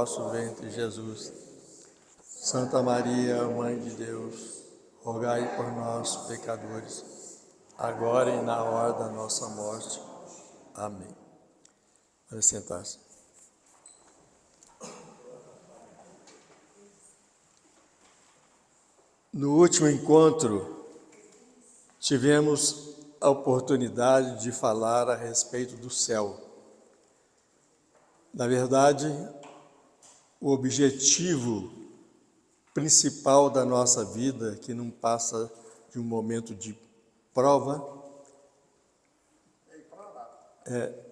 Nosso ventre, Jesus. Santa Maria, Mãe de Deus, rogai por nós, pecadores, agora e na hora da nossa morte. Amém. Pode sentar-se. No último encontro, tivemos a oportunidade de falar a respeito do céu. Na verdade, o objetivo principal da nossa vida, que não passa de um momento de prova,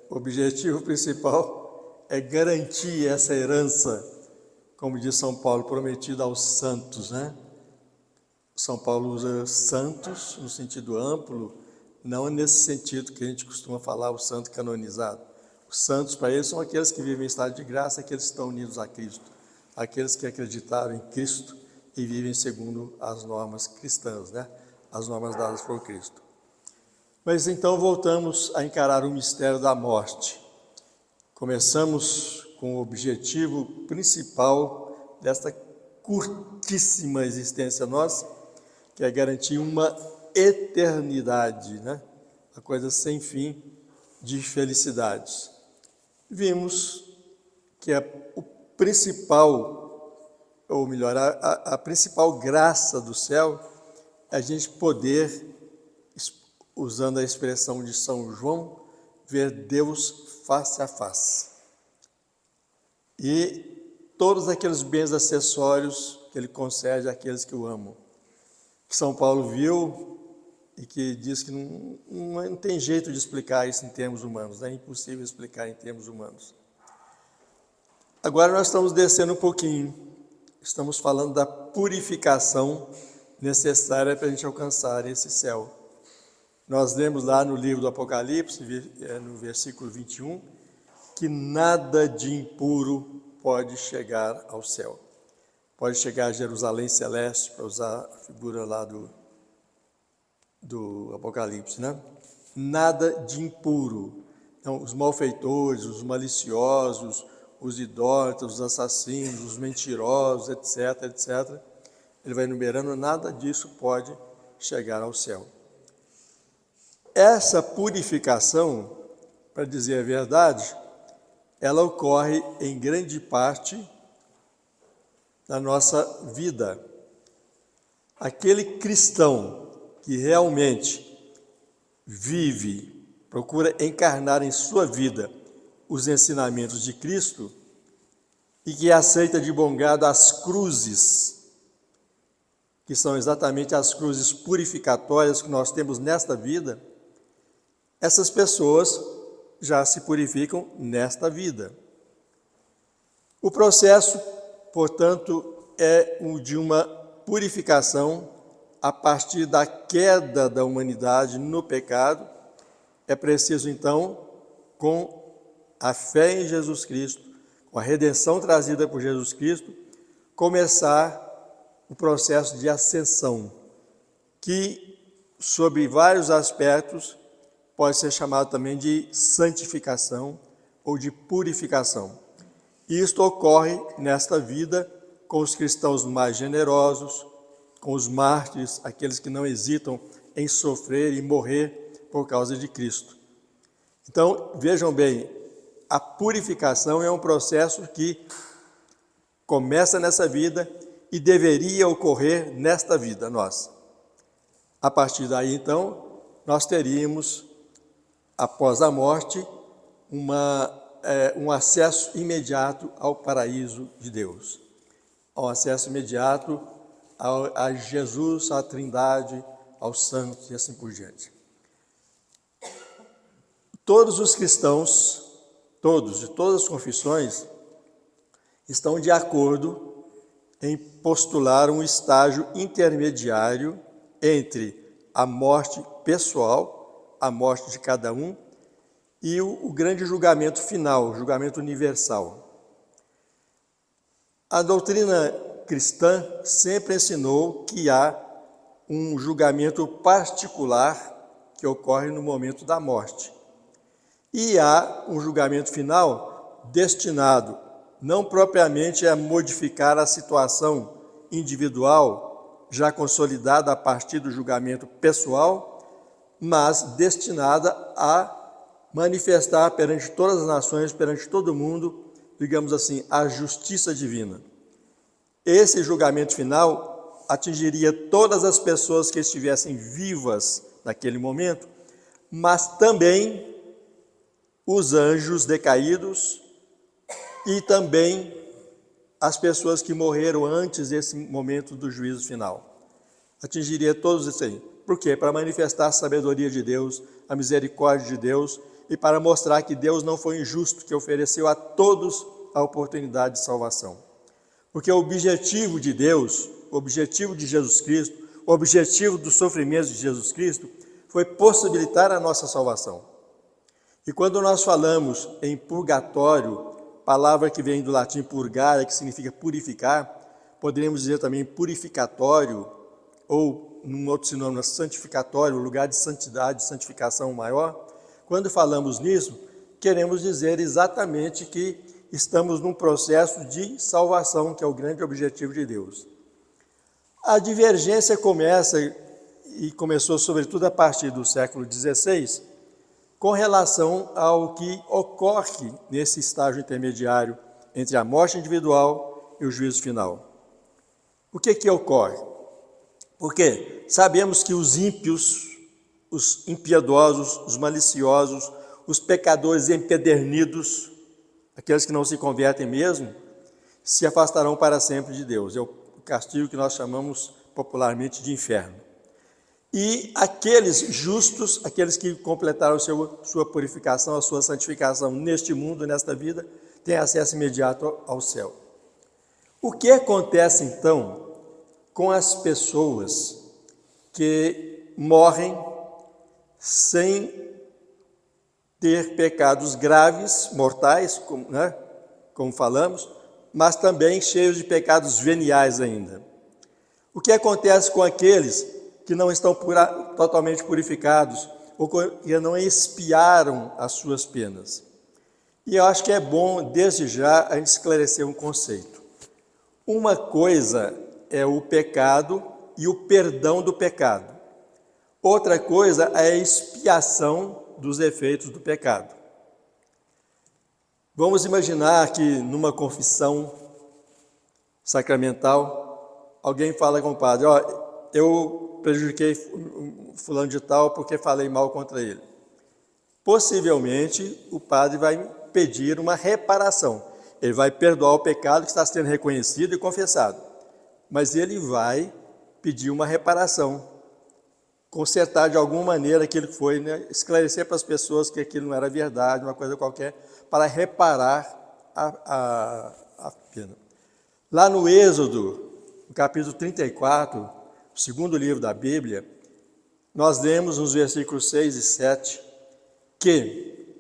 o objetivo principal é garantir essa herança, como diz São Paulo, prometida aos santos, né? São Paulo usa santos no sentido amplo, não nesse sentido que a gente costuma falar, o santo canonizado. Os santos, para eles, são aqueles que vivem em estado de graça, aqueles que estão unidos a Cristo, aqueles que acreditaram em Cristo e vivem segundo as normas cristãs, né? As normas dadas por Cristo. Mas então voltamos a encarar o mistério da morte. Começamos com o objetivo principal desta curtíssima existência nossa, que é garantir uma eternidade, né? Uma coisa sem fim de felicidades. Vimos que o principal, ou melhor, a principal graça do céu é a gente poder, usando a expressão de São João, ver Deus face a face. E todos aqueles bens acessórios que Ele concede àqueles que o amam. Que São Paulo viu e que diz que não tem jeito de explicar isso em termos humanos, é impossível explicar em termos humanos. Agora nós estamos descendo um pouquinho, estamos falando da purificação necessária para a gente alcançar esse céu. Nós lemos lá no livro do Apocalipse, no versículo 21, que nada de impuro pode chegar ao céu. Pode chegar a Jerusalém Celeste, para usar a figura lá do Apocalipse, né? Nada de impuro. Então, os malfeitores, os maliciosos, os idólatras, os assassinos, os mentirosos, etc., etc. Ele vai enumerando, nada disso pode chegar ao céu. Essa purificação, para dizer a verdade, ela ocorre em grande parte na nossa vida. Aquele cristão que realmente vive, procura encarnar em sua vida os ensinamentos de Cristo e que aceita de bom grado as cruzes, que são exatamente as cruzes purificatórias que nós temos nesta vida, essas pessoas já se purificam nesta vida. O processo, portanto, é o de uma purificação a partir da queda da humanidade no pecado. É preciso, então, com a fé em Jesus Cristo, com a redenção trazida por Jesus Cristo, começar o processo de ascensão, que, sob vários aspectos, pode ser chamado também de santificação ou de purificação. E isto ocorre nesta vida com os cristãos mais generosos, com os mártires, aqueles que não hesitam em sofrer e morrer por causa de Cristo. Então, vejam bem, a purificação é um processo que começa nessa vida e deveria ocorrer nesta vida nossa. A partir daí, então, nós teríamos, após a morte, um acesso imediato ao paraíso de Deus, ao acesso imediato a Jesus, à Trindade, aos santos e assim por diante. Todos os cristãos, de todas as confissões, estão de acordo em postular um estágio intermediário entre a morte pessoal, a morte de cada um, e o grande julgamento final, o julgamento universal. A doutrina cristã sempre ensinou que há um julgamento particular que ocorre no momento da morte. E há um julgamento final destinado não propriamente a modificar a situação individual, já consolidada a partir do julgamento pessoal, mas destinada a manifestar perante todas as nações, perante todo mundo, digamos assim, a justiça divina. Esse julgamento final atingiria todas as pessoas que estivessem vivas naquele momento, mas também os anjos decaídos e também as pessoas que morreram antes desse momento do juízo final. Atingiria todos isso aí. Por quê? Para manifestar a sabedoria de Deus, a misericórdia de Deus e para mostrar que Deus não foi injusto, que ofereceu a todos a oportunidade de salvação. Porque o objetivo de Deus, o objetivo de Jesus Cristo, o objetivo do sofrimento de Jesus Cristo foi possibilitar a nossa salvação. E quando nós falamos em purgatório, palavra que vem do latim purgare, que significa purificar, poderíamos dizer também purificatório, ou num outro sinônimo, santificatório, lugar de santidade, santificação maior. Quando falamos nisso, queremos dizer exatamente que estamos num processo de salvação, que é o grande objetivo de Deus. A divergência começou sobretudo a partir do século XVI, com relação ao que ocorre nesse estágio intermediário entre a morte individual e o juízo final. O que ocorre? Porque sabemos que os ímpios, os impiedosos, os maliciosos, os pecadores empedernidos, aqueles que não se convertem mesmo, se afastarão para sempre de Deus. É o castigo que nós chamamos popularmente de inferno. E aqueles justos, aqueles que completaram sua purificação, a sua santificação neste mundo, nesta vida, têm acesso imediato ao céu. O que acontece então com as pessoas que morrem sem ter pecados graves, mortais, como falamos, mas também cheios de pecados veniais ainda? O que acontece com aqueles que não estão totalmente purificados ou que não expiaram as suas penas? E eu acho que é bom, desde já, a gente esclarecer um conceito. Uma coisa é o pecado e o perdão do pecado. Outra coisa é a expiação dos efeitos do pecado. Vamos imaginar que numa confissão sacramental, alguém fala com o padre: eu prejudiquei fulano de tal porque falei mal contra ele. Possivelmente o padre vai pedir uma reparação. Ele vai perdoar o pecado que está sendo reconhecido e confessado. Mas ele vai pedir uma reparação, consertar de alguma maneira aquilo que foi, esclarecer para as pessoas que aquilo não era verdade, uma coisa qualquer, para reparar a pena. Lá no Êxodo, no capítulo 34, o segundo livro da Bíblia, nós lemos nos versículos 6 e 7 que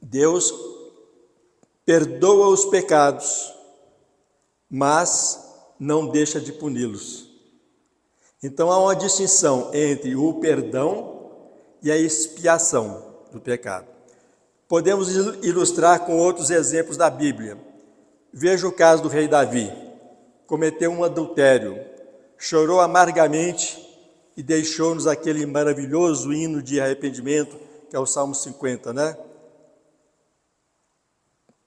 Deus perdoa os pecados, mas não deixa de puni-los. Então há uma distinção entre o perdão e a expiação do pecado. Podemos ilustrar com outros exemplos da Bíblia. Veja o caso do rei Davi. Cometeu um adultério, chorou amargamente e deixou-nos aquele maravilhoso hino de arrependimento, que é o Salmo 50,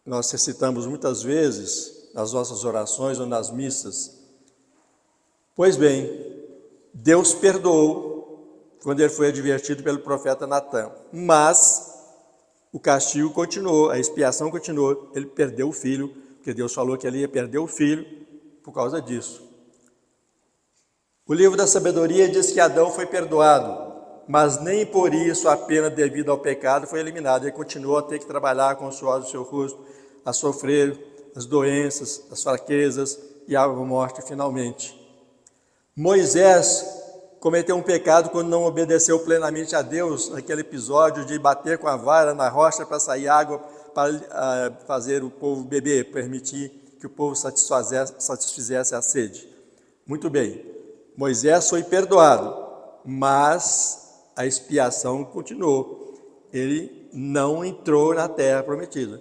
Nós recitamos muitas vezes nas nossas orações ou nas missas. Pois bem, Deus perdoou quando ele foi advertido pelo profeta Natã, mas o castigo continuou, a expiação continuou. Ele perdeu o filho, porque Deus falou que ele ia perder o filho por causa disso. O livro da sabedoria diz que Adão foi perdoado, mas nem por isso a pena devida ao pecado foi eliminada. Ele continuou a ter que trabalhar com o suor do seu rosto, a sofrer as doenças, as fraquezas e a morte finalmente. Moisés cometeu um pecado quando não obedeceu plenamente a Deus, naquele episódio de bater com a vara na rocha para sair água, para fazer o povo beber, permitir que o povo satisfizesse a sede. Muito bem, Moisés foi perdoado, mas a expiação continuou. Ele não entrou na terra prometida.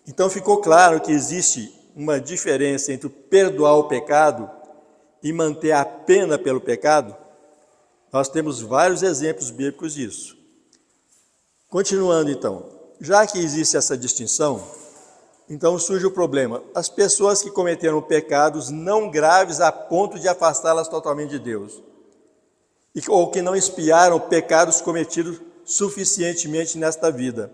Então ficou claro que existe uma diferença entre perdoar o pecado e manter a pena pelo pecado. Nós temos vários exemplos bíblicos disso. Continuando então, já que existe essa distinção, então surge o problema. As pessoas que cometeram pecados não graves a ponto de afastá-las totalmente de Deus, ou que não expiaram pecados cometidos suficientemente nesta vida.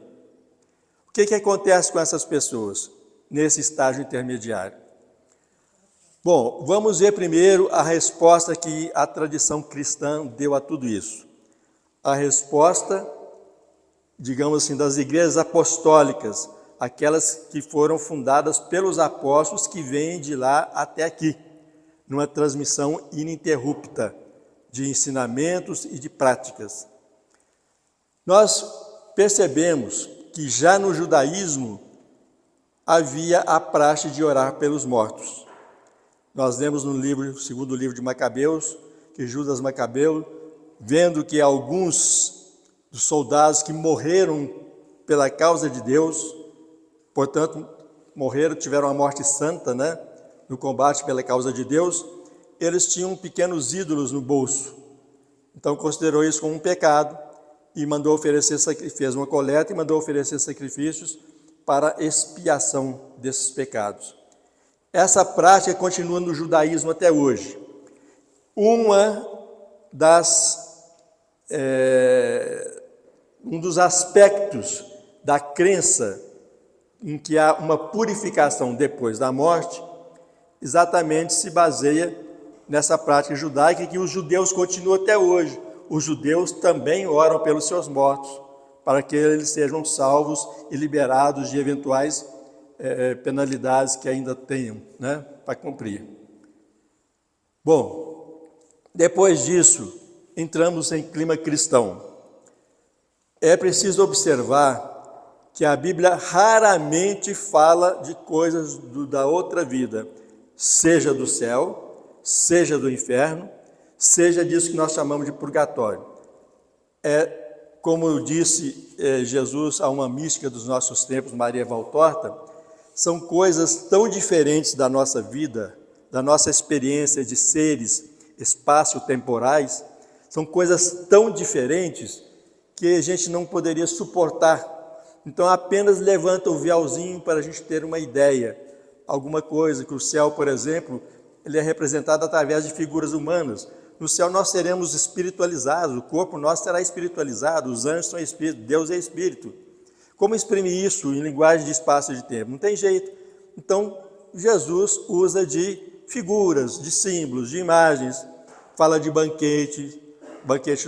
O que acontece com essas pessoas nesse estágio intermediário? Bom, vamos ver primeiro a resposta que a tradição cristã deu a tudo isso. A resposta, digamos assim, das igrejas apostólicas, aquelas que foram fundadas pelos apóstolos que vêm de lá até aqui, numa transmissão ininterrupta de ensinamentos e de práticas. Nós percebemos que já no judaísmo havia a praxe de orar pelos mortos. Nós lemos no segundo livro de Macabeus, que Judas Macabeu, vendo que alguns dos soldados que morreram pela causa de Deus, portanto, tiveram a morte santa, no combate pela causa de Deus, eles tinham pequenos ídolos no bolso. Então, considerou isso como um pecado e fez uma coleta e mandou oferecer sacrifícios para expiação desses pecados. Essa prática continua no judaísmo até hoje. Um dos aspectos da crença em que há uma purificação depois da morte, exatamente se baseia nessa prática judaica que os judeus continuam até hoje. Os judeus também oram pelos seus mortos, para que eles sejam salvos e liberados de eventuais penalidades que ainda tenham, para cumprir. Bom, depois disso, entramos em clima cristão. É preciso observar que a Bíblia raramente fala de coisas da outra vida, seja do céu, seja do inferno, seja disso que nós chamamos de purgatório. Como disse Jesus a uma mística dos nossos tempos, Maria Valtorta, são coisas tão diferentes da nossa vida, da nossa experiência de seres espaço-temporais, são coisas tão diferentes que a gente não poderia suportar. Então apenas levanta o véuzinho para a gente ter uma ideia, alguma coisa, que o céu, por exemplo, ele é representado através de figuras humanas. No céu nós seremos espiritualizados, o corpo nosso será espiritualizado, os anjos são espíritos, Deus é espírito. Como exprimir isso em linguagem de espaço e de tempo? Não tem jeito. Então, Jesus usa de figuras, de símbolos, de imagens, fala de banquete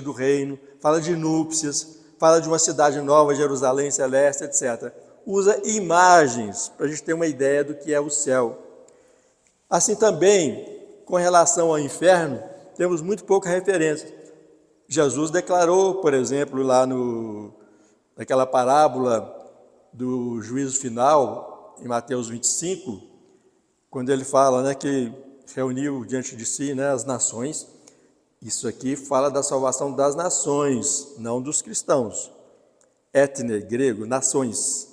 do reino, fala de núpcias, fala de uma cidade nova, Jerusalém celeste, etc. Usa imagens para a gente ter uma ideia do que é o céu. Assim também, com relação ao inferno, temos muito pouca referência. Jesus declarou, por exemplo, lá naquela parábola do juízo final, em Mateus 25, quando ele fala que reuniu diante de si as nações. Isso aqui fala da salvação das nações, não dos cristãos. Etne, grego, nações.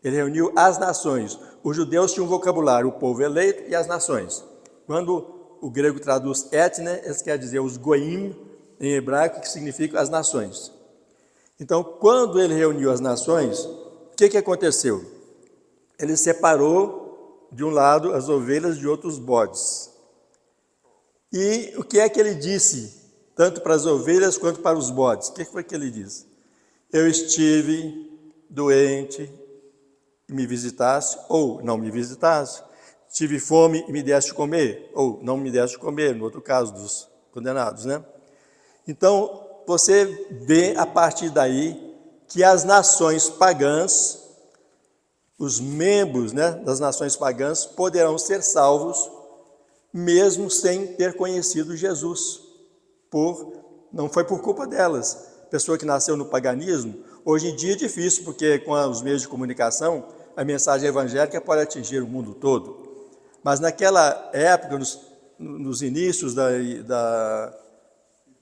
Ele reuniu as nações. Os judeus tinham um vocabulário, o povo eleito e as nações. Quando o grego traduz etne, ele quer dizer os goim, em hebraico, que significa as nações. Então, quando ele reuniu as nações, o que aconteceu? Ele separou, de um lado, as ovelhas de outros bodes. E o que é que ele disse, tanto para as ovelhas quanto para os bodes? O que foi que ele disse? Eu estive doente e me visitaste, ou não me visitaste. Tive fome e me deste de comer, ou não me deste de comer, no outro caso dos condenados, Então, você vê a partir daí que as nações pagãs, os membros das nações pagãs poderão ser salvos mesmo sem ter conhecido Jesus. Não foi por culpa delas. Pessoa que nasceu no paganismo, hoje em dia é difícil, porque com os meios de comunicação, a mensagem evangélica pode atingir o mundo todo. Mas naquela época, nos inícios da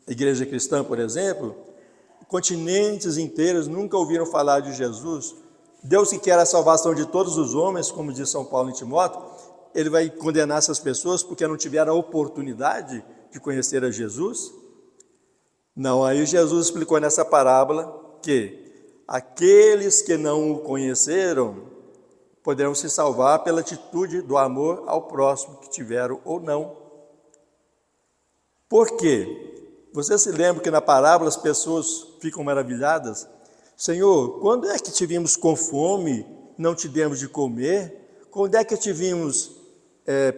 igreja cristã, por exemplo, continentes inteiros nunca ouviram falar de Jesus, Deus que quer a salvação de todos os homens, como diz São Paulo em Timóteo, ele vai condenar essas pessoas porque não tiveram a oportunidade de conhecer a Jesus? Não, aí Jesus explicou nessa parábola que aqueles que não o conheceram poderão se salvar pela atitude do amor ao próximo que tiveram ou não. Por quê? Você se lembra que na parábola as pessoas ficam maravilhadas? Senhor, quando é que te vimos com fome, não te demos de comer? Quando é que te vimos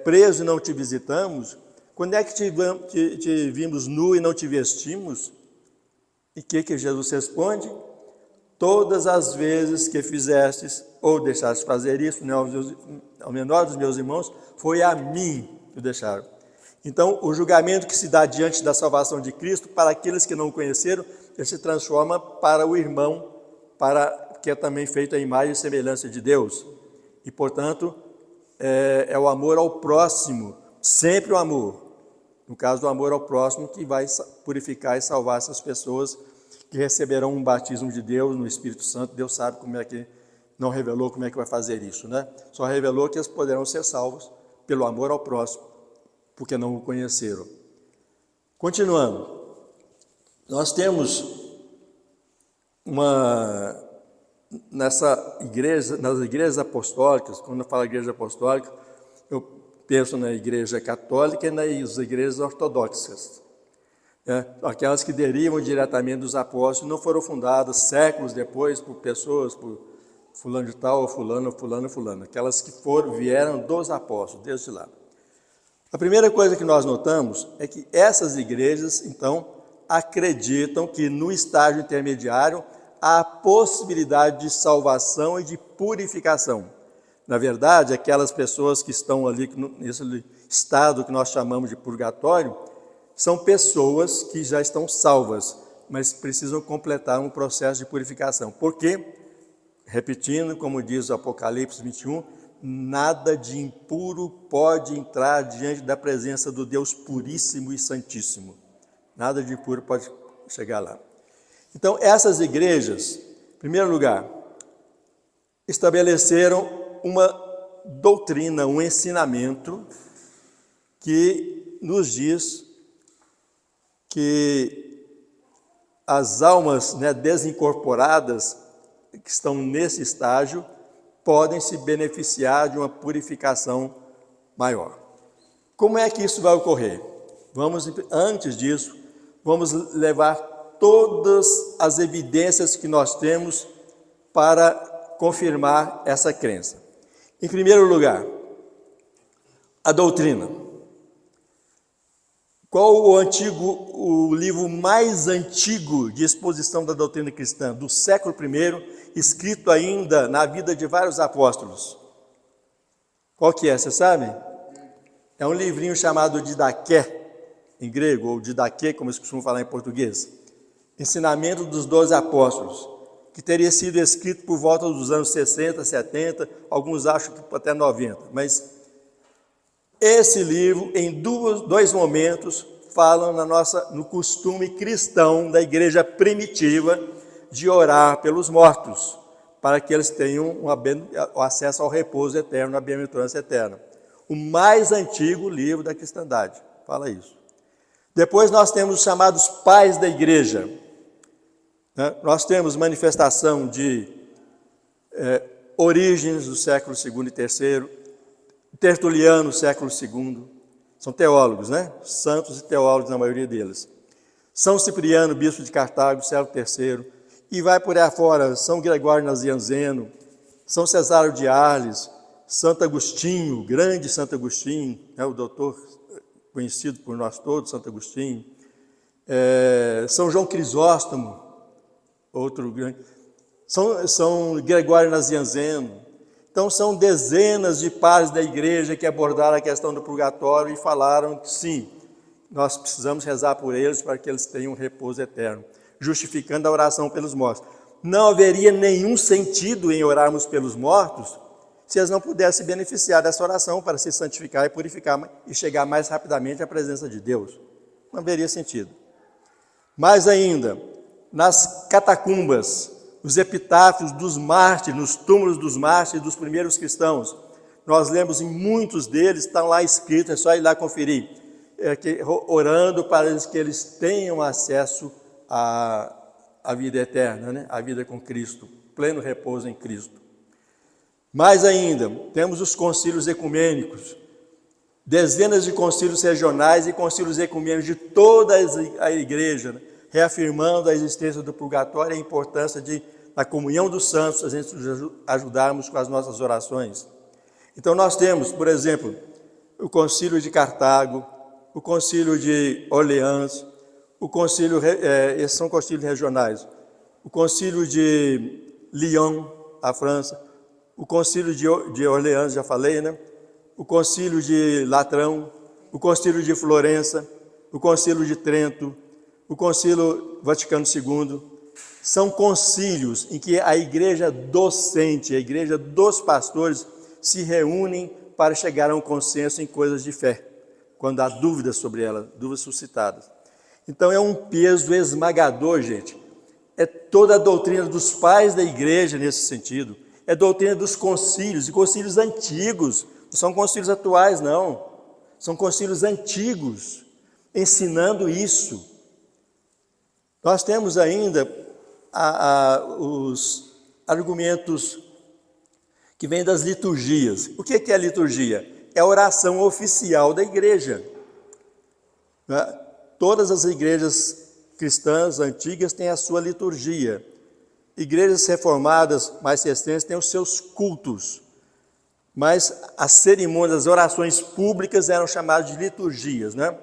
preso e não te visitamos? Quando é que te vimos nu e não te vestimos? E o que Jesus responde? Todas as vezes que fizestes ou deixastes fazer isso, ao menor dos meus irmãos, foi a mim que o deixaram. Então, o julgamento que se dá diante da salvação de Cristo, para aqueles que não o conheceram, ele se transforma para o irmão, que é também feito à imagem e semelhança de Deus. E, portanto, é o amor ao próximo, sempre o amor. No caso do amor ao próximo, que vai purificar e salvar essas pessoas que receberão um batismo de Deus no Espírito Santo. Deus sabe como é que, não revelou como é que vai fazer isso, né? Só revelou que eles poderão ser salvos pelo amor ao próximo, porque não o conheceram. Continuando, nós temos nas igrejas apostólicas, quando eu falo igreja apostólica, eu penso na igreja católica e nas igrejas ortodoxas. Aquelas que derivam diretamente dos apóstolos, não foram fundadas séculos depois por pessoas, por fulano de tal, ou fulano, aquelas que vieram dos apóstolos, desde lá. A primeira coisa que nós notamos é que essas igrejas, então, acreditam que no estágio intermediário há a possibilidade de salvação e de purificação. Na verdade, aquelas pessoas que estão ali nesse estado que nós chamamos de purgatório, são pessoas que já estão salvas, mas precisam completar um processo de purificação. Porque, repetindo, como diz o Apocalipse 21, nada de impuro pode entrar diante da presença do Deus puríssimo e santíssimo. Nada de impuro pode chegar lá. Então, essas igrejas, em primeiro lugar, estabeleceram uma doutrina, um ensinamento que nos diz que as almas desincorporadas que estão nesse estágio podem se beneficiar de uma purificação maior. Como é que isso vai ocorrer? Antes disso, vamos levar todas as evidências que nós temos para confirmar essa crença. Em primeiro lugar, a doutrina. Qual o livro mais antigo de exposição da doutrina cristã, do século I, escrito ainda na vida de vários apóstolos? Qual que é, você sabe? É um livrinho chamado Didaqué, em grego, ou Didaquê, como eles costumam falar em português. Ensinamento dos 12 apóstolos, que teria sido escrito por volta dos anos 60, 70, alguns acham que até 90, mas esse livro, em dois momentos, fala no costume cristão da igreja primitiva de orar pelos mortos, para que eles tenham o acesso ao repouso eterno, à bem-aventurança eterna. O mais antigo livro da cristandade fala isso. Depois nós temos os chamados pais da igreja. Nós temos manifestação de Orígenes do século II e III, Tertuliano, século II, são teólogos, santos e teólogos na maioria deles. São Cipriano, bispo de Cartago, século III, e vai por aí afora, São Gregório Nazianzeno, São Cesário de Arles, Santo Agostinho, grande Santo Agostinho, o doutor conhecido por nós todos, Santo Agostinho, São João Crisóstomo, outro grande, São Gregório Nazianzeno. Então, são dezenas de padres da igreja que abordaram a questão do purgatório e falaram que sim, nós precisamos rezar por eles para que eles tenham repouso eterno, justificando a oração pelos mortos. Não haveria nenhum sentido em orarmos pelos mortos se eles não pudessem beneficiar dessa oração para se santificar e purificar e chegar mais rapidamente à presença de Deus. Não haveria sentido. Mais ainda, nas catacumbas, os epitáfios dos mártires, nos túmulos dos mártires dos primeiros cristãos. Nós lemos em muitos deles, estão lá escritos, é só ir lá conferir, orando para que eles tenham acesso à vida eterna, né? A vida com Cristo, pleno repouso em Cristo. Mais ainda, temos os concílios ecumênicos, dezenas de concílios regionais e concílios ecumênicos de toda a igreja, né? Reafirmando a existência do purgatório e a importância da comunhão dos santos, a gente ajudarmos com as nossas orações. Então nós temos, por exemplo, o concílio de Cartago, o concílio de Orleans, esses são concílios regionais, o concílio de Lyon, a França, o concílio de Orleans, já falei, né? O concílio de Latrão, o concílio de Florença, o concílio de Trento, o concílio Vaticano II, são concílios em que a igreja docente, a igreja dos pastores, se reúnem para chegar a um consenso em coisas de fé, quando há dúvidas sobre elas, dúvidas suscitadas. Então é um peso esmagador, gente. É toda a doutrina dos pais da igreja nesse sentido. É a doutrina dos concílios, e concílios antigos, não são concílios atuais, não. São concílios antigos, ensinando isso. Nós temos ainda os argumentos que vêm das liturgias. O que é a liturgia? É a oração oficial da igreja. Todas as igrejas cristãs antigas têm a sua liturgia. Igrejas reformadas mais recentes têm os seus cultos. Mas as cerimônias, as orações públicas eram chamadas de liturgias, né?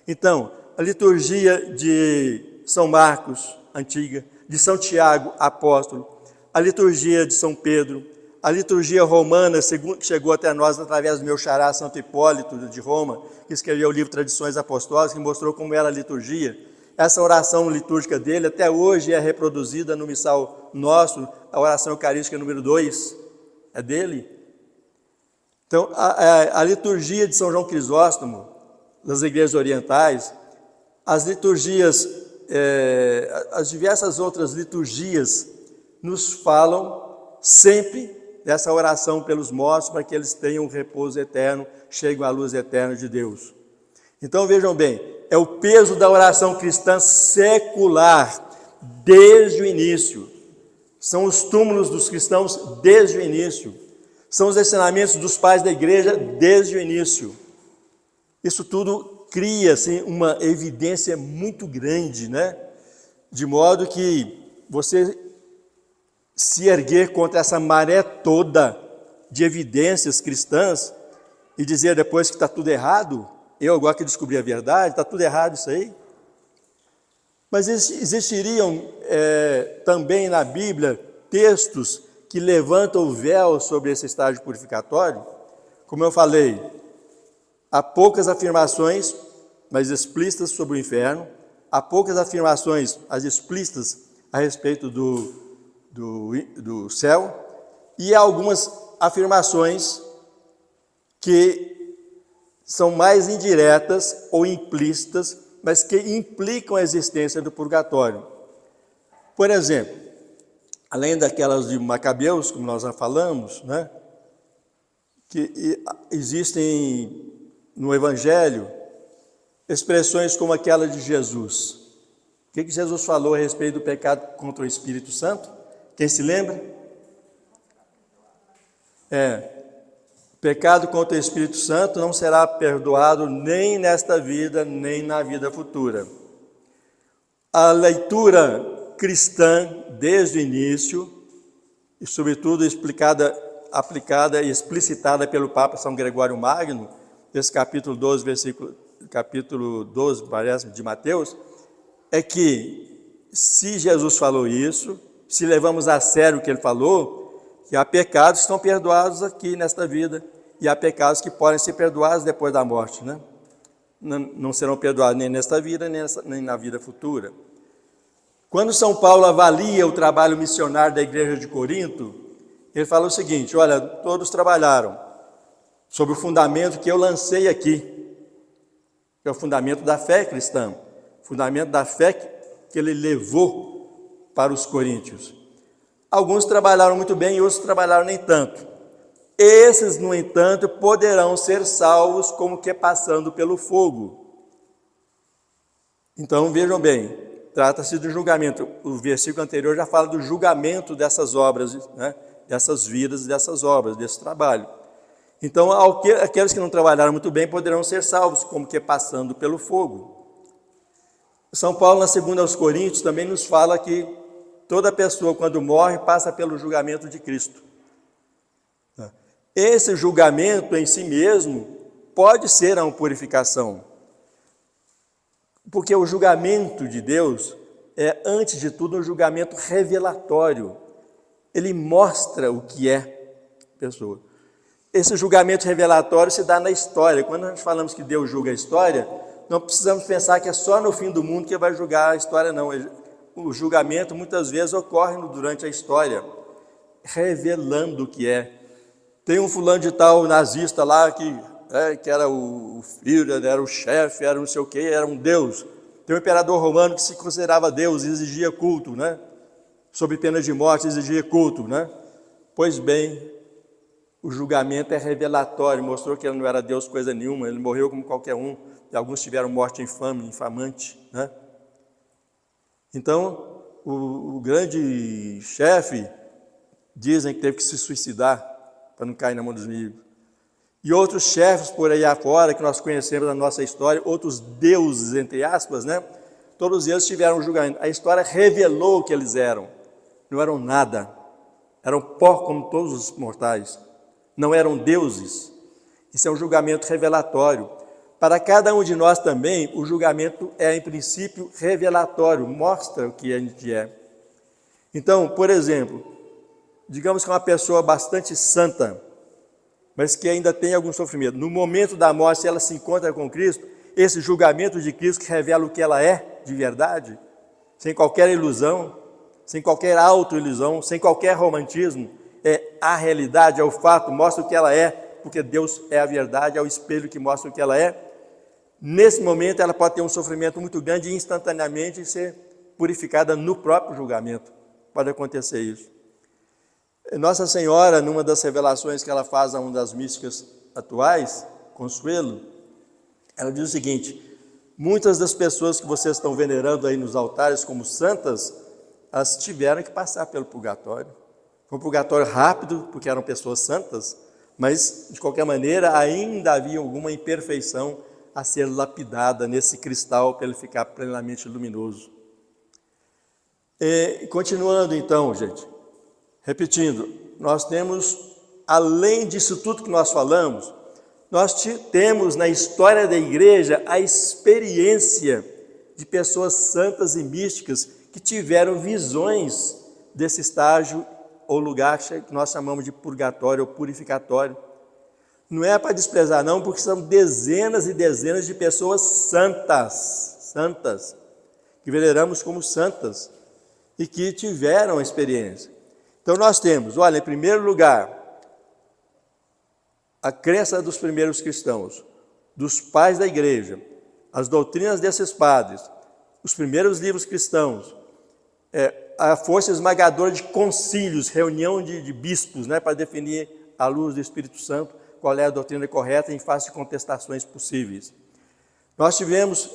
Então, a liturgia de São Marcos, antiga, de São Tiago, apóstolo, a liturgia de São Pedro, a liturgia romana, que chegou até nós através do meu xará Santo Hipólito de Roma, que escreveu o livro Tradições Apostólicas, que mostrou como era a liturgia. Essa oração litúrgica dele até hoje é reproduzida no missal nosso, a oração eucarística número 2, é dele. Então, a liturgia de São João Crisóstomo, das igrejas orientais, as liturgias, as diversas outras liturgias nos falam sempre dessa oração pelos mortos, para que eles tenham um repouso eterno, cheguem à luz eterna de Deus. Então vejam bem, é o peso da oração cristã secular, desde o início. São os túmulos dos cristãos desde o início. São os ensinamentos dos pais da igreja desde o início. Isso tudo cria assim, uma evidência muito grande, né? De modo que você se erguer contra essa maré toda de evidências cristãs e dizer depois que está tudo errado, eu agora que descobri a verdade, está tudo errado isso aí. Mas existiriam também na Bíblia textos que levantam o véu sobre esse estágio purificatório. Como eu falei, há poucas afirmações, mas explícitas sobre o inferno, há poucas afirmações, as explícitas a respeito do céu, e há algumas afirmações que são mais indiretas ou implícitas, mas que implicam a existência do purgatório. Por exemplo, além daquelas de Macabeus, como nós já falamos, né, que existem no Evangelho expressões como aquela de Jesus. O que Jesus falou a respeito do pecado contra o Espírito Santo? Quem se lembra? Pecado contra o Espírito Santo não será perdoado nem nesta vida, nem na vida futura. A leitura cristã, desde o início, e sobretudo aplicada e explicitada pelo Papa São Gregório Magno, esse capítulo 12, parece, de Mateus, é que se Jesus falou isso, se levamos a sério o que ele falou, que há pecados que estão perdoados aqui nesta vida, e há pecados que podem ser perdoados depois da morte, né? Não serão perdoados nem nesta vida, nem na vida futura. Quando São Paulo avalia o trabalho missionário da igreja de Corinto, ele fala o seguinte: olha, todos trabalharam sobre o fundamento que eu lancei aqui, que é o fundamento da fé cristã, o fundamento da fé que ele levou para os coríntios. Alguns trabalharam muito bem e outros trabalharam nem tanto. Esses, no entanto, poderão ser salvos como que passando pelo fogo. Então, vejam bem, trata-se do julgamento. O versículo anterior já fala do julgamento dessas obras, né? Dessas vidas, dessas obras, desse trabalho. Então, aqueles que não trabalharam muito bem poderão ser salvos, como que passando pelo fogo. São Paulo, na 2 aos Coríntios, também nos fala que toda pessoa, quando morre, passa pelo julgamento de Cristo. Esse julgamento em si mesmo pode ser uma purificação. Porque o julgamento de Deus é, antes de tudo, um julgamento revelatório. Ele mostra o que é a pessoa. Esse julgamento revelatório se dá na história. Quando nós falamos que Deus julga a história, não precisamos pensar que é só no fim do mundo que vai julgar a história, não. O julgamento muitas vezes ocorre durante a história, revelando o que é. Tem um fulano de tal nazista lá que era o Führer, era o chefe, era não sei o quê, era um deus. Tem um imperador romano que se considerava deus e exigia culto, né? Sob pena de morte, exigia culto, né? Pois bem, o julgamento é revelatório, mostrou que ele não era Deus coisa nenhuma, ele morreu como qualquer um, e alguns tiveram morte infame, infamante, né? Então, o grande chefe, dizem que teve que se suicidar para não cair na mão dos inimigos. E outros chefes por aí afora, que nós conhecemos na nossa história, outros deuses, entre aspas, né? Todos eles tiveram um julgamento. A história revelou o que eles eram. Não eram nada. Eram pó como todos os mortais. Não eram deuses. Isso é um julgamento revelatório. Para cada um de nós também, o julgamento é, em princípio, revelatório. Mostra o que a gente é. Então, por exemplo, digamos que uma pessoa bastante santa, mas que ainda tem algum sofrimento. No momento da morte, se ela se encontra com Cristo, esse julgamento de Cristo que revela o que ela é de verdade, sem qualquer ilusão, sem qualquer autoilusão, sem qualquer romantismo, é a realidade, é o fato, mostra o que ela é, porque Deus é a verdade, é o espelho que mostra o que ela é. Nesse momento, ela pode ter um sofrimento muito grande e instantaneamente ser purificada no próprio julgamento. Pode acontecer isso. Nossa Senhora, numa das revelações que ela faz a uma das místicas atuais, Consuelo, ela diz o seguinte: muitas das pessoas que vocês estão venerando aí nos altares como santas, elas tiveram que passar pelo purgatório. Foi um purgatório rápido, porque eram pessoas santas, mas, de qualquer maneira, ainda havia alguma imperfeição a ser lapidada nesse cristal para ele ficar plenamente luminoso. Continuando então, gente, repetindo, nós temos, além disso tudo que nós falamos, nós temos na história da igreja a experiência de pessoas santas e místicas que tiveram visões desse estágio ou lugar que nós chamamos de purgatório ou purificatório. Não é para desprezar não, porque são dezenas e dezenas de pessoas santas, que veneramos como santas e que tiveram a experiência. Então nós temos, olha, em primeiro lugar, a crença dos primeiros cristãos, dos pais da igreja, as doutrinas desses padres, os primeiros livros cristãos, a força esmagadora de concílios, reunião de bispos, né, para definir à luz do Espírito Santo qual é a doutrina correta em face de contestações possíveis. Nós temos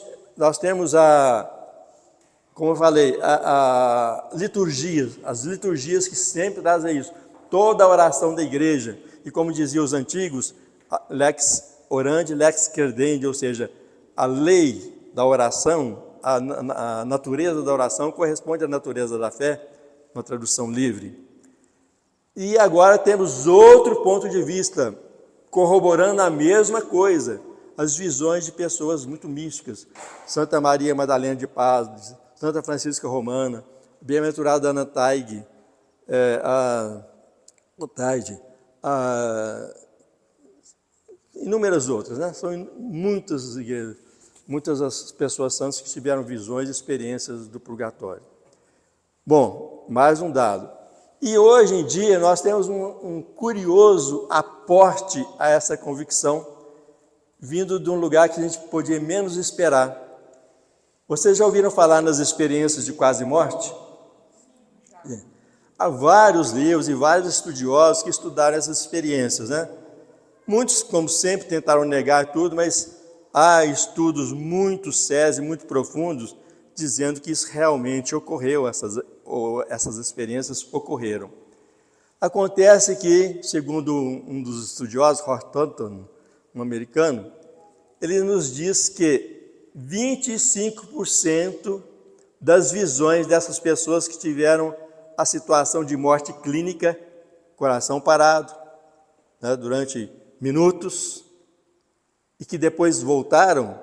como eu falei, as liturgias que sempre trazem isso, toda a oração da igreja, e como diziam os antigos, lex orandi, lex credendi, ou seja, a lei da oração, a natureza da oração corresponde à natureza da fé, uma tradução livre. E agora temos outro ponto de vista, corroborando a mesma coisa, as visões de pessoas muito místicas, Santa Maria Madalena de Paz, Santa Francisca Romana, bem-aventurada Ana Taig, inúmeras outras, né? São muitas as pessoas santas que tiveram visões e experiências do purgatório. Bom, mais um dado. E hoje em dia nós temos um curioso aporte a essa convicção, vindo de um lugar que a gente podia menos esperar. Vocês já ouviram falar nas experiências de quase morte? há vários livros e vários estudiosos que estudaram essas experiências, né? Muitos, como sempre, tentaram negar tudo, mas há estudos muito sérios e muito profundos dizendo que isso realmente ocorreu, essas experiências ocorreram. Acontece que, segundo um dos estudiosos, Horton, um americano, ele nos diz que 25% das visões dessas pessoas que tiveram a situação de morte clínica, coração parado, né, durante minutos, e que depois voltaram,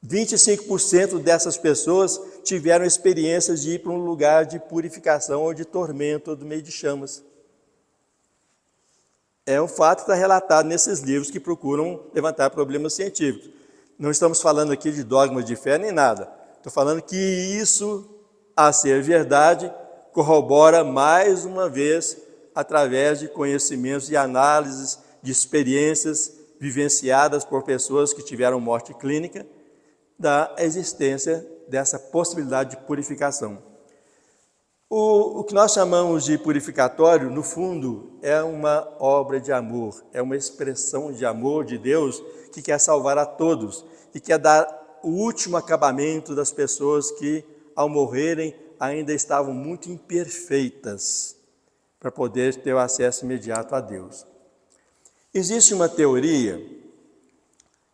25% dessas pessoas tiveram experiências de ir para um lugar de purificação ou de tormento ou do meio de chamas. É um fato que está relatado nesses livros que procuram levantar problemas científicos. Não estamos falando aqui de dogmas de fé nem nada. Estou falando que isso, a ser verdade, corrobora mais uma vez através de conhecimentos e análises de experiências vivenciadas por pessoas que tiveram morte clínica, da existência dessa possibilidade de purificação. O que nós chamamos de purificatório, no fundo, é uma obra de amor, é uma expressão de amor de Deus que quer salvar a todos e quer dar o último acabamento das pessoas que, ao morrerem, ainda estavam muito imperfeitas para poder ter o acesso imediato a Deus. Existe uma teoria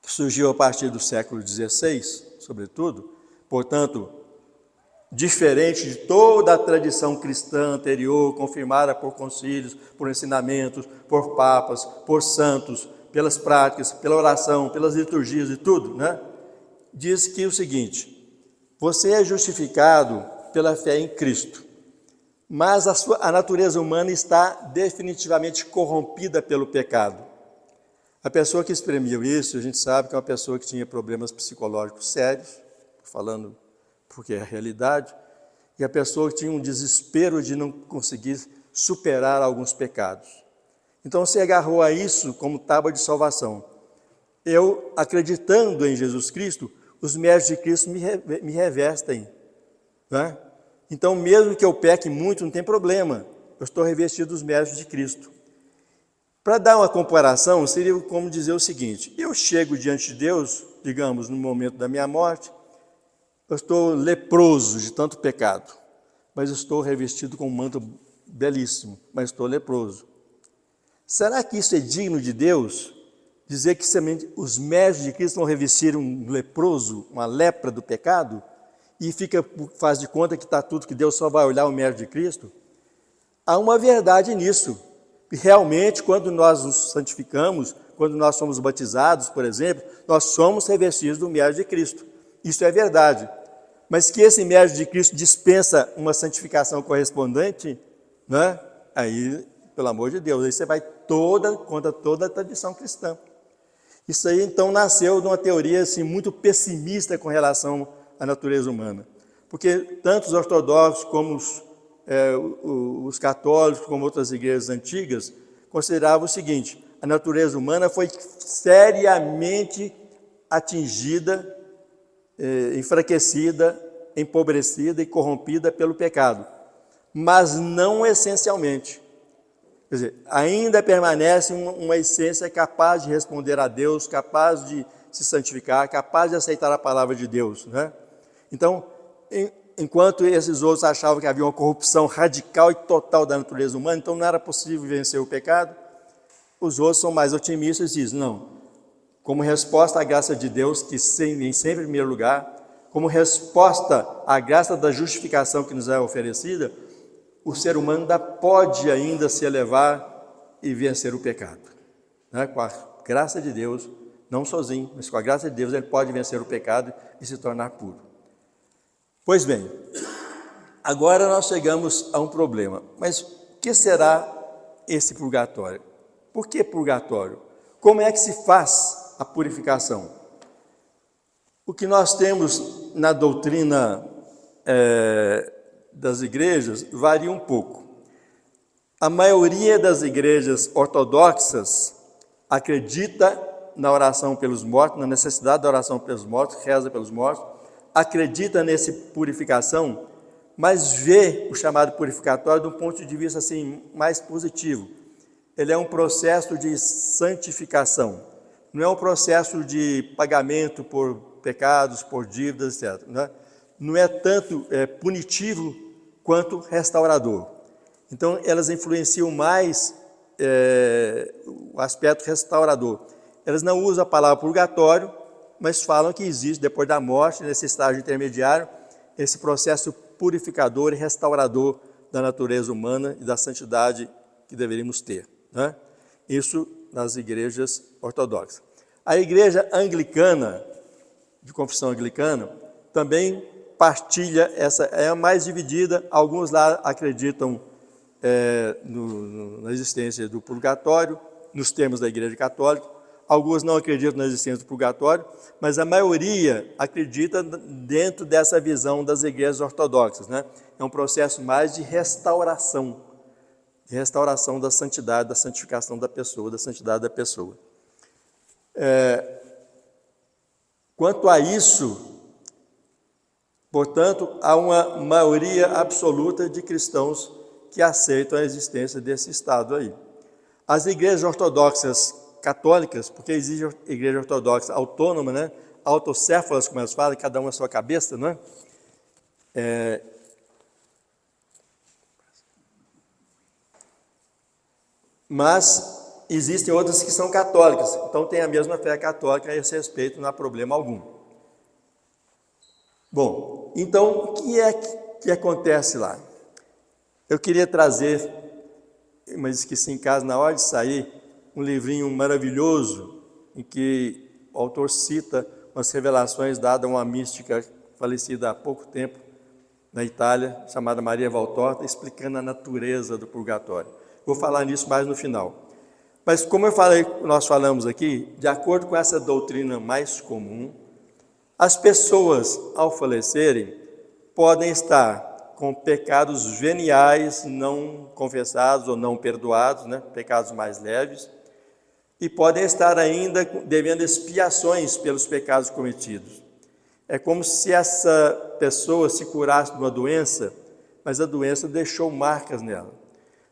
que surgiu a partir do século XVI, sobretudo, portanto, diferente de toda a tradição cristã anterior, confirmada por concílios, por ensinamentos, por papas, por santos, pelas práticas, pela oração, pelas liturgias e tudo, né? Diz que o seguinte: você é justificado pela fé em Cristo, mas a natureza humana está definitivamente corrompida pelo pecado. A pessoa que exprimiu isso, a gente sabe que é uma pessoa que tinha problemas psicológicos sérios, falando porque é a realidade, e a pessoa que tinha um desespero de não conseguir superar alguns pecados. Então se agarrou a isso como tábua de salvação. Eu, acreditando em Jesus Cristo, os méritos de Cristo me revestem, né? Então, mesmo que eu peque muito, não tem problema, eu estou revestido dos méritos de Cristo. Para dar uma comparação, seria como dizer o seguinte: eu chego diante de Deus, digamos, no momento da minha morte, eu estou leproso de tanto pecado, mas eu estou revestido com um manto belíssimo, mas estou leproso. Será que isso é digno de Deus? Dizer que os méritos de Cristo vão revestir um leproso, uma lepra do pecado, e faz de conta que está tudo, que Deus só vai olhar o mérito de Cristo? Há uma verdade nisso. Realmente, quando nós nos santificamos, quando nós somos batizados, por exemplo, nós somos revestidos do mérito de Cristo. Isso é verdade. Mas que esse mérito de Cristo dispensa uma santificação correspondente, né? Aí, pelo amor de Deus, aí você vai contra toda a tradição cristã. Isso aí, então, nasceu de uma teoria assim, muito pessimista com relação à natureza humana. Porque tanto os ortodoxos como os católicos, como outras igrejas antigas, consideravam o seguinte: a natureza humana foi seriamente atingida, enfraquecida, empobrecida e corrompida pelo pecado, mas não essencialmente. Quer dizer, ainda permanece uma essência capaz de responder a Deus, capaz de se santificar, capaz de aceitar a palavra de Deus, né? Então, enquanto esses outros achavam que havia uma corrupção radical e total da natureza humana, então não era possível vencer o pecado, os outros são mais otimistas e dizem: não, como resposta à graça de Deus, que vem sempre em primeiro lugar, como resposta à graça da justificação que nos é oferecida, o ser humano pode ainda se elevar e vencer o pecado, né? Com a graça de Deus, não sozinho, mas com a graça de Deus ele pode vencer o pecado e se tornar puro. Pois bem, agora nós chegamos a um problema. Mas o que será esse purgatório? Por que purgatório? Como é que se faz a purificação? O que nós temos na doutrina das igrejas varia um pouco. A maioria das igrejas ortodoxas acredita na oração pelos mortos, na necessidade da oração pelos mortos, reza pelos mortos, acredita nessa purificação, mas vê o chamado purificatório de um ponto de vista assim, mais positivo. Ele é um processo de santificação, não é um processo de pagamento por pecados, por dívidas, etc. Não é tanto punitivo quanto restaurador. Então, elas influenciam mais o aspecto restaurador. Elas não usam a palavra purgatório, mas falam que existe, depois da morte, nesse estágio intermediário, esse processo purificador e restaurador da natureza humana e da santidade que deveríamos ter. Né? Isso nas igrejas ortodoxas. A igreja anglicana, de confissão anglicana, também partilha, essa é a mais dividida. Alguns lá acreditam na existência do purgatório, nos termos da igreja católica. Alguns não acreditam na existência do purgatório, mas a maioria acredita dentro dessa visão das igrejas ortodoxas. Né? É um processo mais de restauração da santidade, da santificação da pessoa, da santidade da pessoa. Quanto a isso, portanto, há uma maioria absoluta de cristãos que aceitam a existência desse estado aí. As igrejas ortodoxas católicas, porque existe igreja ortodoxa autônoma, né? Autocéfalas, como elas falam, cada uma a sua cabeça, né? Mas existem outras que são católicas, então tem a mesma fé católica a esse respeito, não há problema algum. Bom, então o que é que acontece lá? Eu queria trazer, mas esqueci em casa na hora de sair, um livrinho maravilhoso em que o autor cita umas revelações dadas a uma mística falecida há pouco tempo na Itália, chamada Maria Valtorta, explicando a natureza do purgatório. Vou falar nisso mais no final. Mas como nós falamos aqui, de acordo com essa doutrina mais comum, as pessoas, ao falecerem, podem estar com pecados veniais não confessados ou não perdoados, né? Pecados mais leves, e podem estar ainda devendo expiações pelos pecados cometidos. É como se essa pessoa se curasse de uma doença, mas a doença deixou marcas nela.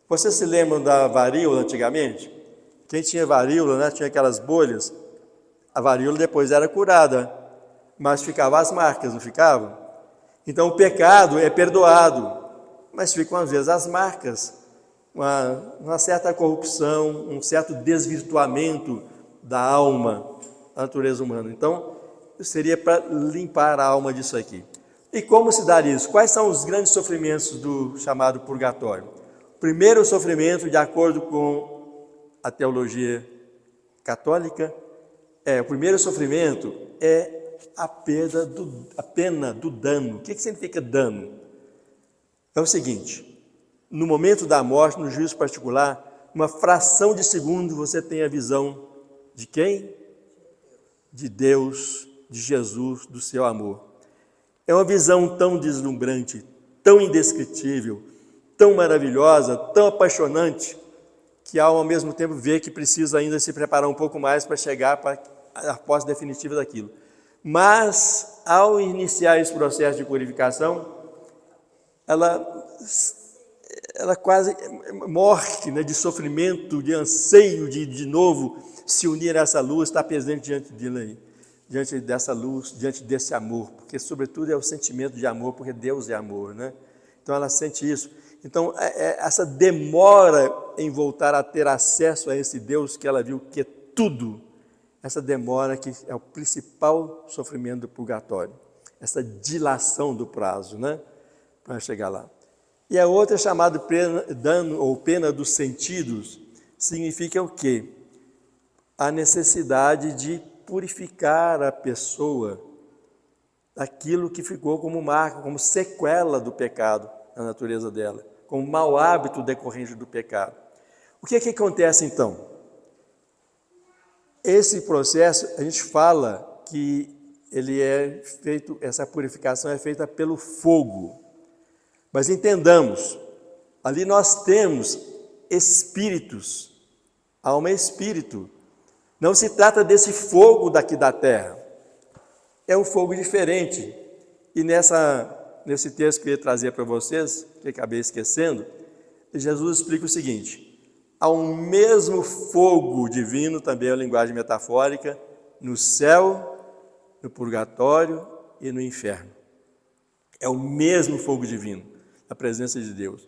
Vocês se lembram da varíola antigamente? Quem tinha varíola, né, tinha aquelas bolhas, a varíola depois era curada, mas ficavam as marcas, não ficavam? Então o pecado é perdoado, mas ficam às vezes as marcas, uma certa corrupção, um certo desvirtuamento da alma, da natureza humana. Então, seria para limpar a alma disso aqui. E como se dá isso? Quais são os grandes sofrimentos do chamado purgatório? O primeiro sofrimento, de acordo com a teologia católica, o primeiro sofrimento é a pena do dano. O que significa dano? É o seguinte: no momento da morte, no juízo particular, uma fração de segundo você tem a visão de quem? De Deus, de Jesus, do seu amor. É uma visão tão deslumbrante, tão indescritível, tão maravilhosa, tão apaixonante, que a alma ao mesmo tempo vê que precisa ainda se preparar um pouco mais para chegar para a posse definitiva daquilo. Mas, ao iniciar esse processo de purificação, ela quase morre, né, de sofrimento, de anseio de novo se unir a essa luz, estar presente diante dele aí, diante dessa luz, diante desse amor, porque sobretudo é o sentimento de amor, porque Deus é amor, né? Então ela sente isso. Então essa demora em voltar a ter acesso a esse Deus que ela viu que é tudo, essa demora que é o principal sofrimento do purgatório, essa dilação do prazo, né, para chegar lá. E a outra, chamada dano ou pena dos sentidos, significa o quê? A necessidade de purificar a pessoa daquilo que ficou como marca, como sequela do pecado na natureza dela, como mau hábito decorrente do pecado. O que acontece então? Esse processo, a gente fala que ele é feito, essa purificação é feita pelo fogo. Mas entendamos, ali nós temos espíritos, alma é espírito. Não se trata desse fogo daqui da terra. É um fogo diferente. E nessa nesse texto que eu ia trazer para vocês, que acabei esquecendo, Jesus explica o seguinte: há um mesmo fogo divino, também é uma linguagem metafórica, no céu, no purgatório e no inferno. É o mesmo fogo divino, a presença de Deus.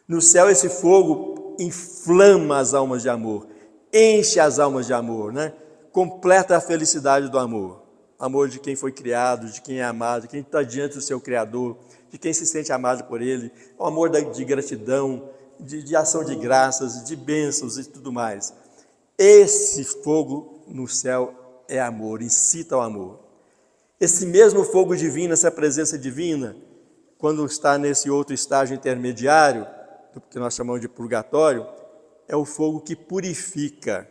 No céu, esse fogo inflama as almas de amor, enche as almas de amor, né? Completa a felicidade do amor. Amor de quem foi criado, de quem é amado, de quem está diante do seu Criador, de quem se sente amado por Ele. O amor de gratidão, de ação de graças, de bênçãos e tudo mais. Esse fogo no céu é amor, incita ao amor. Esse mesmo fogo divino, essa presença divina, quando está nesse outro estágio intermediário, que nós chamamos de purgatório, é o fogo que purifica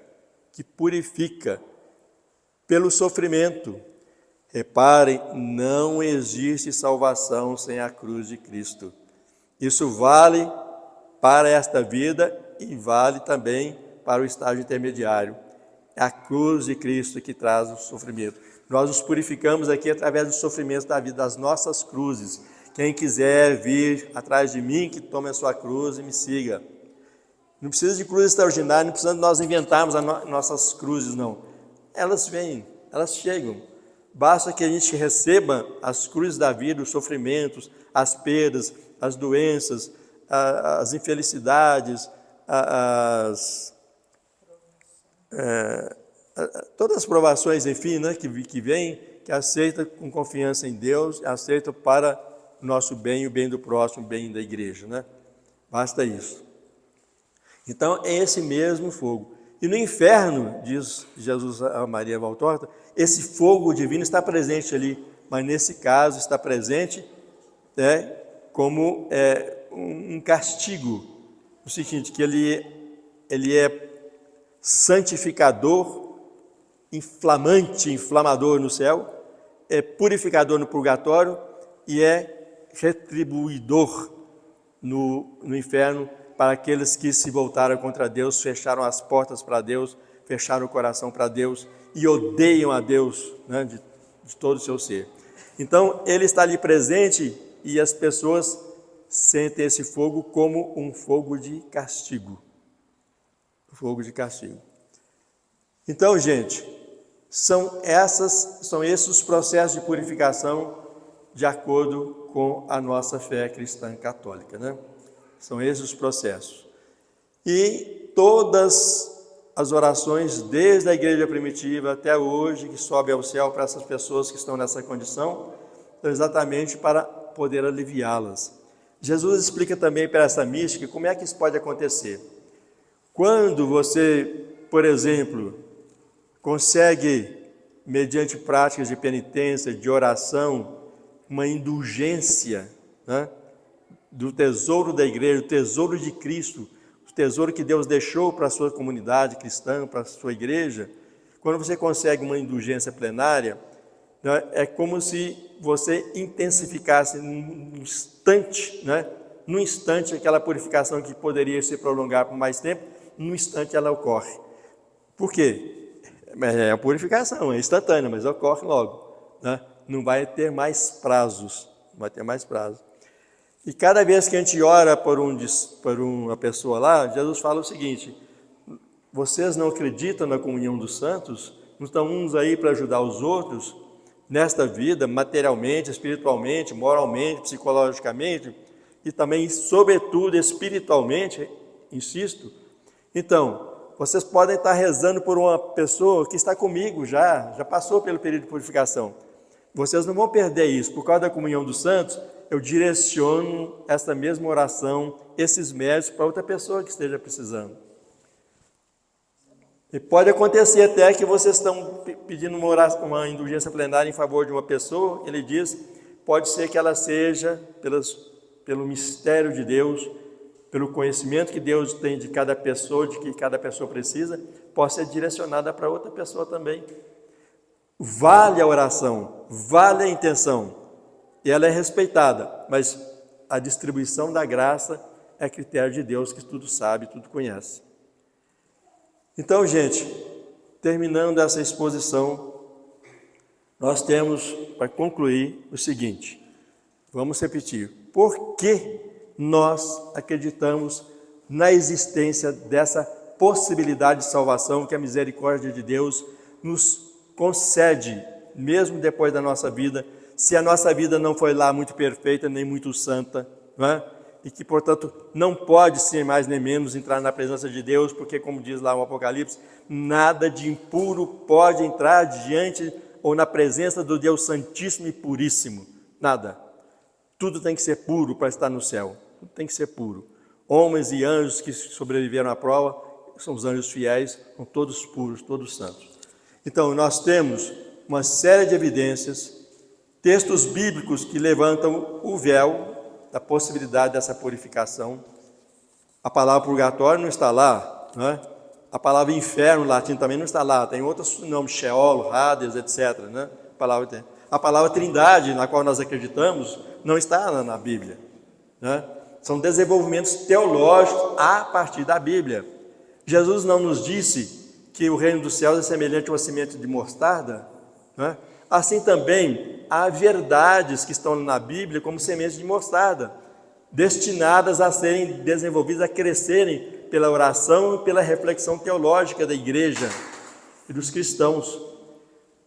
pelo sofrimento. Reparem, não existe salvação sem a cruz de Cristo. Isso vale para esta vida e vale também para o estágio intermediário. É a cruz de Cristo que traz o sofrimento. Nós nos purificamos aqui através do sofrimento da vida, das nossas cruzes. Quem quiser vir atrás de mim, que tome a sua cruz e me siga. Não precisa de cruz extraordinária, não precisa de nós inventarmos as nossas cruzes, não. Elas vêm, elas chegam. Basta que a gente receba as cruzes da vida, os sofrimentos, as perdas, as doenças, as infelicidades, todas as provações, enfim, né, que vêm, que aceita com confiança em Deus, aceita para o nosso bem, o bem do próximo, o bem da igreja, né? Basta isso. Então, é esse mesmo fogo. E no inferno, diz Jesus a Maria Valtorta, esse fogo divino está presente ali, mas nesse caso está presente como um castigo, no sentido que ele é santificador, inflamador no céu, é purificador no purgatório e é retribuidor no inferno para aqueles que se voltaram contra Deus, fecharam as portas para Deus, fecharam o coração para Deus e odeiam a Deus, né, de todo o seu ser. Então, ele está ali presente e as pessoas sentem esse fogo como um fogo de castigo. Fogo de castigo. Então, gente, são esses os processos de purificação de acordo com a nossa fé cristã católica, né? São esses os processos. E todas as orações, desde a igreja primitiva até hoje, que sobe ao céu para essas pessoas que estão nessa condição, são exatamente para poder aliviá-las. Jesus explica também para essa mística como é que isso pode acontecer. Quando você, por exemplo, consegue, mediante práticas de penitência, de oração, uma indulgência, né, do tesouro da igreja, o tesouro de Cristo, o tesouro que Deus deixou para a sua comunidade cristã, para a sua igreja, quando você consegue uma indulgência plenária, né, é como se você intensificasse num instante, né, num instante aquela purificação que poderia se prolongar por mais tempo, num instante ela ocorre. Por quê? É a purificação, é instantânea, mas ocorre logo, né? Não vai ter mais prazos, E cada vez que a gente ora por uma pessoa lá, Jesus fala o seguinte: vocês não acreditam na comunhão dos santos? Não estão uns aí para ajudar os outros nesta vida, materialmente, espiritualmente, moralmente, psicologicamente e também, sobretudo, espiritualmente, insisto. Então, vocês podem estar rezando por uma pessoa que está comigo já passou pelo período de purificação. Vocês não vão perder isso. Por causa da comunhão dos santos, eu direciono essa mesma oração, esses méritos para outra pessoa que esteja precisando. E pode acontecer até que vocês estão pedindo uma indulgência plenária em favor de uma pessoa, ele diz, pode ser que ela seja, pelo mistério de Deus, pelo conhecimento que Deus tem de cada pessoa, de que cada pessoa precisa, possa ser direcionada para outra pessoa também. Vale a oração, vale a intenção, e ela é respeitada, mas a distribuição da graça é critério de Deus, que tudo sabe, tudo conhece. Então, gente, terminando essa exposição, nós temos, para concluir, o seguinte: Vamos repetir. Por que nós acreditamos na existência dessa possibilidade de salvação que a misericórdia de Deus nos concede, mesmo depois da nossa vida, se a nossa vida não foi lá muito perfeita, nem muito santa, não é? E que, portanto, não pode ser mais nem menos entrar na presença de Deus, porque, como diz lá o Apocalipse, nada de impuro pode entrar diante ou na presença do Deus Santíssimo e Puríssimo. Nada. Tudo tem que ser puro para estar no céu. Tudo tem que ser puro. Homens e anjos que sobreviveram à prova, são os anjos fiéis, são todos puros, todos santos. Então, nós temos uma série de evidências, textos bíblicos que levantam o véu da possibilidade dessa purificação. A palavra purgatório não está lá, não é? A palavra inferno, latim, também não está lá. Tem outros nomes, Sheol, Hades, etc. Né? A palavra trindade, na qual nós acreditamos, não está na Bíblia. Né? São desenvolvimentos teológicos a partir da Bíblia. Jesus não nos disse que o reino dos céus é semelhante a uma semente de mostarda? Né? Assim também, há verdades que estão na Bíblia como sementes de mostarda, destinadas a serem desenvolvidas, a crescerem pela oração e pela reflexão teológica da igreja e dos cristãos.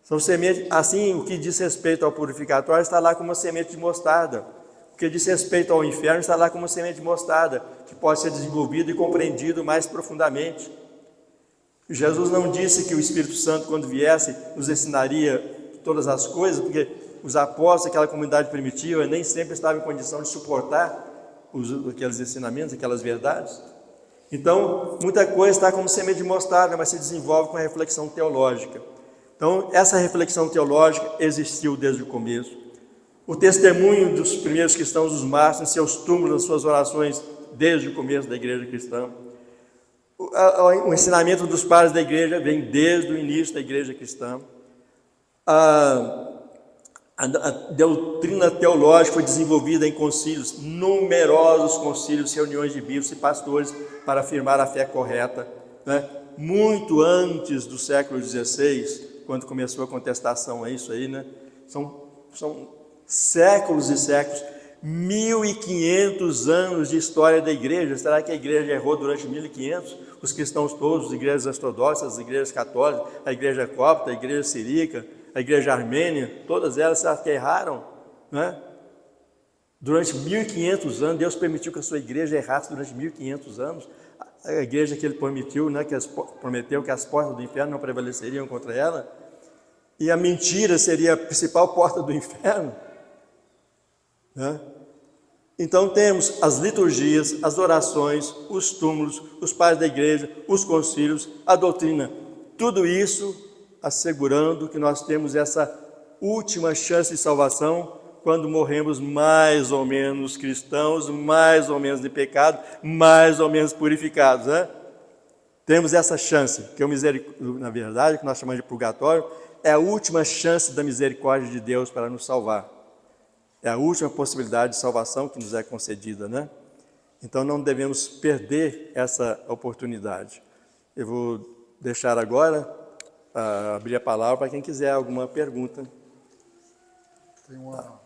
São sementes, assim, o que diz respeito ao purificatório está lá como uma semente de mostarda. O que diz respeito ao inferno está lá como uma semente de mostarda, que pode ser desenvolvido e compreendido mais profundamente. Jesus não disse que o Espírito Santo, quando viesse, nos ensinaria todas as coisas, porque os apóstolos, aquela comunidade primitiva, nem sempre estavam em condição de suportar aqueles ensinamentos, aquelas verdades. Então, muita coisa está como semente de mostarda, mas se desenvolve com a reflexão teológica. Então, essa reflexão teológica existiu desde o começo. O testemunho dos primeiros cristãos, os mártires, em seus túmulos, nas suas orações, desde o começo da igreja cristã. O ensinamento dos padres da igreja vem desde o início da igreja cristã. A doutrina teológica foi desenvolvida em concílios, numerosos concílios, reuniões de bispos e pastores para afirmar a fé correta, né? Muito antes do século XVI, quando começou a contestação a isso aí, né? São séculos e séculos, 1500 anos de história da igreja. Será que a igreja errou durante 1500? Os cristãos todos, as igrejas ortodoxas, as igrejas católicas, a igreja copta, a igreja siríaca, a igreja armênia, todas elas, será que erraram? Né? Durante 1500 anos, Deus permitiu que a sua igreja errasse durante 1500 anos. A igreja que ele permitiu, né, prometeu que as portas do inferno não prevaleceriam contra ela, e a mentira seria a principal porta do inferno. Né? Então temos as liturgias, as orações, os túmulos, os pais da igreja, os concílios, a doutrina, tudo isso assegurando que nós temos essa última chance de salvação quando morremos mais ou menos cristãos, mais ou menos de pecado, mais ou menos purificados, né? Temos essa chance, que é na verdade, que nós chamamos de purgatório, é a última chance da misericórdia de Deus para nos salvar. É a última possibilidade de salvação que nos é concedida, né? Então não devemos perder essa oportunidade. Eu vou deixar agora, abrir a palavra para quem quiser alguma pergunta. Tem uma